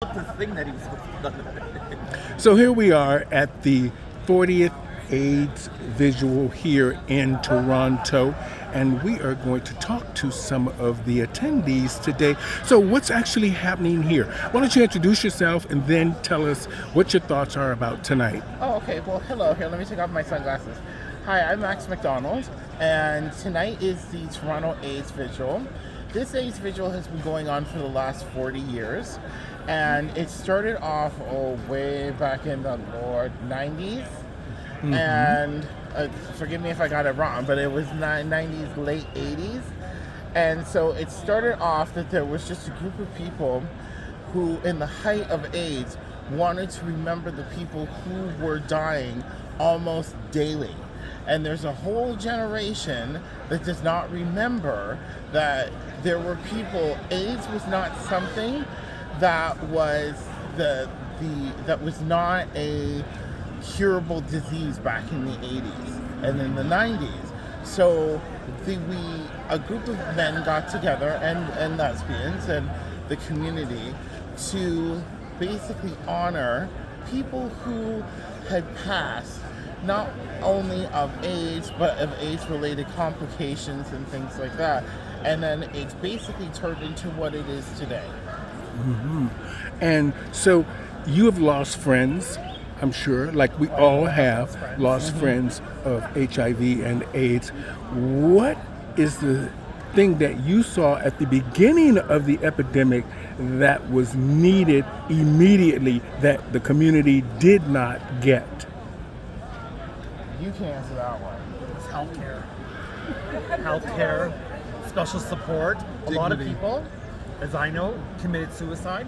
the thing that he was supposed to So here we are at the 40th AIDS Visual here in Toronto, and we are going to talk to some of the attendees today. So what's actually happening here? Why don't you introduce yourself and then tell us what your thoughts are about tonight? Oh, okay. Well, hello. Here, let me take off my sunglasses. Hi, I'm Max McDonald, and tonight is the Toronto AIDS Vigil. This AIDS Vigil has been going on for the last 40 years, and it started off way back in the 90s. And forgive me if I got it wrong, but it was 90s, late 80s. And so it started off that there was just a group of people who, in the height of AIDS, wanted to remember the people who were dying almost daily. And there's a whole generation that does not remember that there were people. AIDS was not something that was that was not a curable disease back in the 80s and in the 90s. So a group of men got together, and lesbians and the community, to basically honor people who had passed, not only of AIDS, but of AIDS-related complications and things like that. And then it's basically turned into what it is today. And so you have lost friends, I'm sure, like we all have lost friends of HIV and AIDS. What is the thing that you saw at the beginning of the epidemic that was needed immediately that the community did not get? You can answer that one. It's healthcare, special support. A lot of people, as I know, committed suicide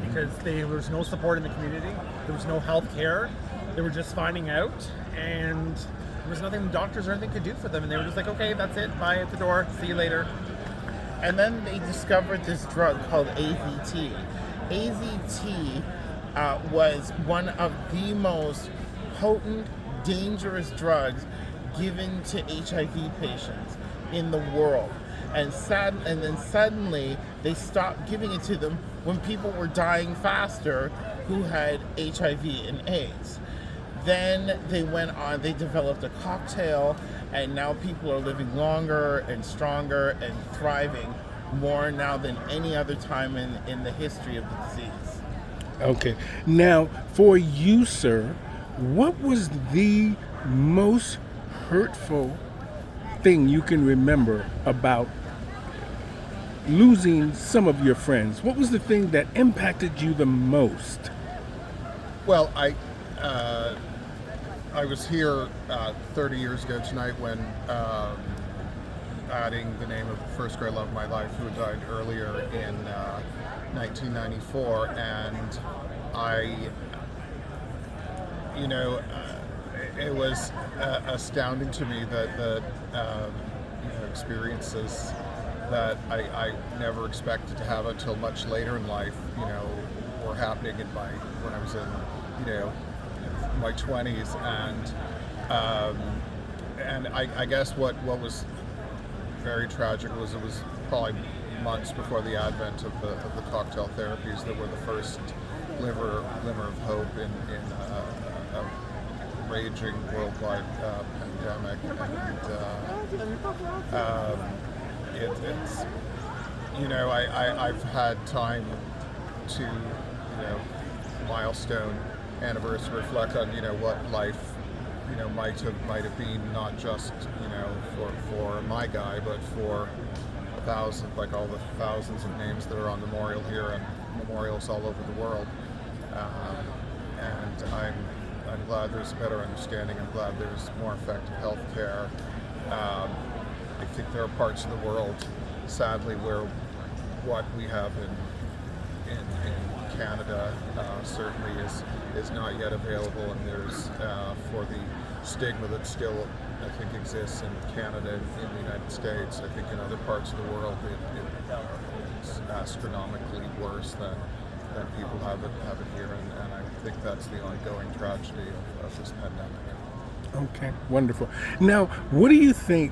because there was no support in the community. There was no health care. They were just finding out, and there was nothing doctors or anything could do for them. And they were just like, okay, that's it. Bye at the door. See you later. And then they discovered this drug called AZT. AZT was one of the most potent, dangerous drugs given to HIV patients in the world. And then suddenly they stopped giving it to them when people were dying faster who had HIV and AIDS. Then they went on, they developed a cocktail, and now people are living longer and stronger and thriving more now than any other time in the history of the disease. Okay. Now, for you, sir, what was the most hurtful thing you can remember about losing some of your friends? What was the thing that impacted you the most? Well, I was here 30 years ago tonight when adding the name of the first grade love of my life, who died earlier in 1994, and it was astounding to me that the experiences that I never expected to have until much later in life, were happening when I was in, my 20s, and I guess what was very tragic was it was probably months before the advent of the cocktail therapies that were the first glimmer of hope in a raging worldwide pandemic, and I've had time to milestone anniversary reflect on what life might have been, not just for my guy, but for all the thousands of names that are on the memorial here and memorials all over the world. And I'm glad there's a better understanding. I'm glad there's more effective health care. I think there are parts of the world, sadly, where what we have in Canada certainly is not yet available, and there's for the stigma that still, I think, exists in Canada and in the United States. I think in other parts of the world it's astronomically worse than people have it here, and I think that's the ongoing tragedy of this pandemic. Okay, wonderful. Now, what do you think,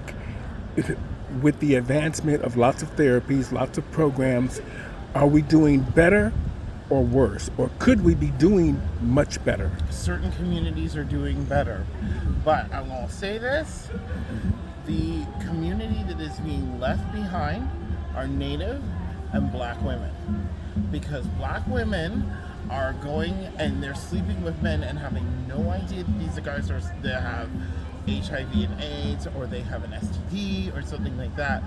with the advancement of lots of therapies, lots of programs, are we doing better or worse? Or could we be doing much better? Certain communities are doing better. But I will say this, the community that is being left behind are Native and Black women. Because Black women are going and they're sleeping with men and having no idea that these guys that have HIV and AIDS, or they have an STD or something like that.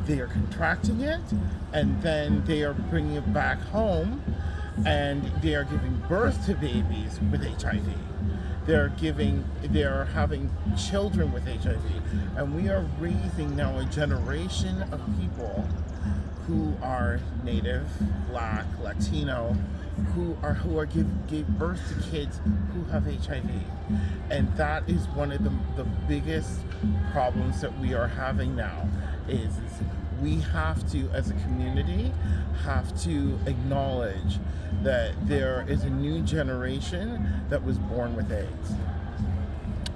They are contracting it, and then they are bringing it back home, and they are giving birth to babies with HIV. They are having children with HIV, and we are raising now a generation of people who are Native, Black, Latino, who give birth to kids who have HIV, and that is one of the biggest problems that we are having now. Is we have to, as a community, have to acknowledge that there is a new generation that was born with AIDS.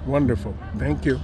Wonderful. Thank you.